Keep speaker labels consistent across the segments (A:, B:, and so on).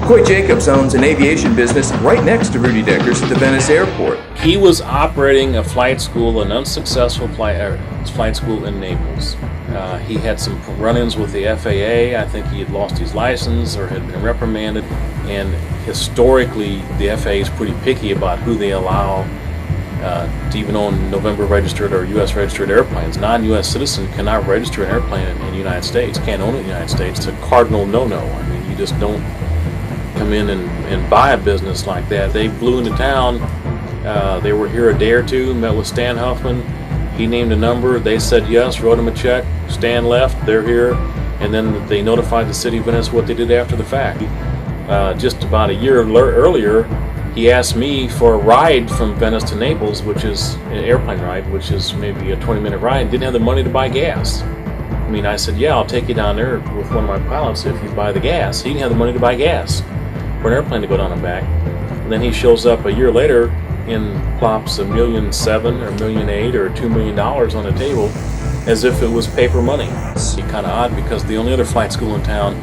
A: Coy Jacobs owns an aviation business right next to Rudy Decker's at the Venice airport.
B: He was operating a flight school, an unsuccessful flight school in Naples. He had some run-ins with the FAA. I think he had lost his license or had been reprimanded. And historically, the FAA is pretty picky about who they allow to even own November registered or U.S. registered airplanes. Non-U.S. citizen cannot register an airplane in the United States, can't own it in the United States. It's a cardinal no-no. I mean, you just don't come in and buy a business like that. They flew into town. They were here a day or two, met with Stan Huffman. He named a number. They said yes, wrote him a check. Stan left. They're here. And then they notified the city of Venice what they did after the fact. Just about a year earlier, he asked me for a ride from Venice to Naples, which is an airplane ride, which is maybe a 20-minute ride. Didn't have the money to buy gas. I mean, I said, yeah, I'll take you down there with one of my pilots if you buy the gas. He didn't have the money to buy gas for an airplane to go down and back. And then he shows up a year later and plops $1.7 million or $1.8 million or $2 million on the table as if it was paper money. It's kind of odd because the only other flight school in town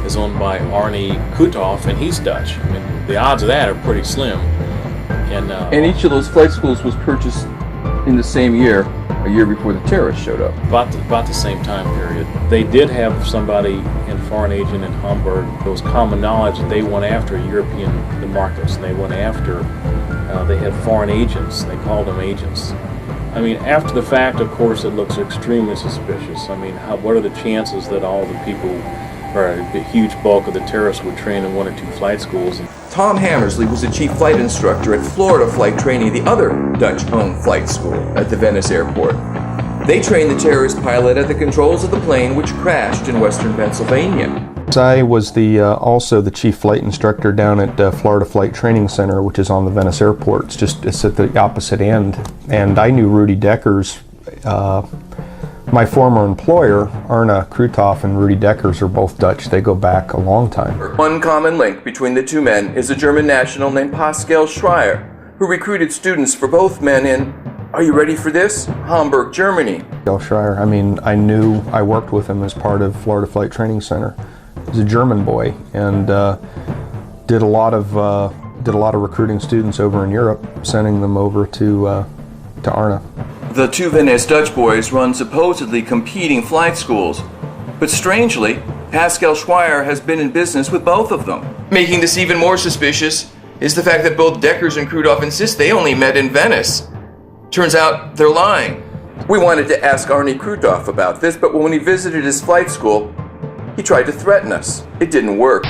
B: is owned by Arny Krutoff, and he's Dutch. I mean, the odds of that are pretty slim.
C: And each of those flight schools was purchased in the same year, a year before the terrorists showed up.
B: About the same time period. They did have somebody in foreign agent in Hamburg. It was common knowledge that they went after the markets. They went after, they had foreign agents. They called them agents. I mean, after the fact, of course, it looks extremely suspicious. I mean, what are the chances that all the people, or a huge bulk of the terrorists would train in one or two flight schools?
A: Tom Hammersley was a chief flight instructor at Florida Flight Training, the other Dutch-owned flight school at the Venice airport. They trained the terrorist pilot at the controls of the plane which crashed in western Pennsylvania.
D: I was also the chief flight instructor down at Florida Flight Training Center, which is on the Venice airport. It's at the opposite end. And I knew Rudy Decker's, my former employer, Arny Krutoff and Rudy Deckers are both Dutch. They go back a long time.
A: One common link between the two men is a German national named Pascal Schreier, who recruited students for both men in, are you ready for this? Hamburg, Germany.
D: Pascal Schreier, I worked with him as part of Florida Flight Training Center. He's a German boy and did a lot of recruiting students over in Europe, sending them over to Arny.
A: The two Venice Dutch boys run supposedly competing flight schools, but strangely, Pascal Schreier has been in business with both of them. Making this even more suspicious is the fact that both Deckers and Krutoff insist they only met in Venice. Turns out they're lying. We wanted to ask Arny Krutoff about this, but when he visited his flight school, he tried to threaten us. It didn't work.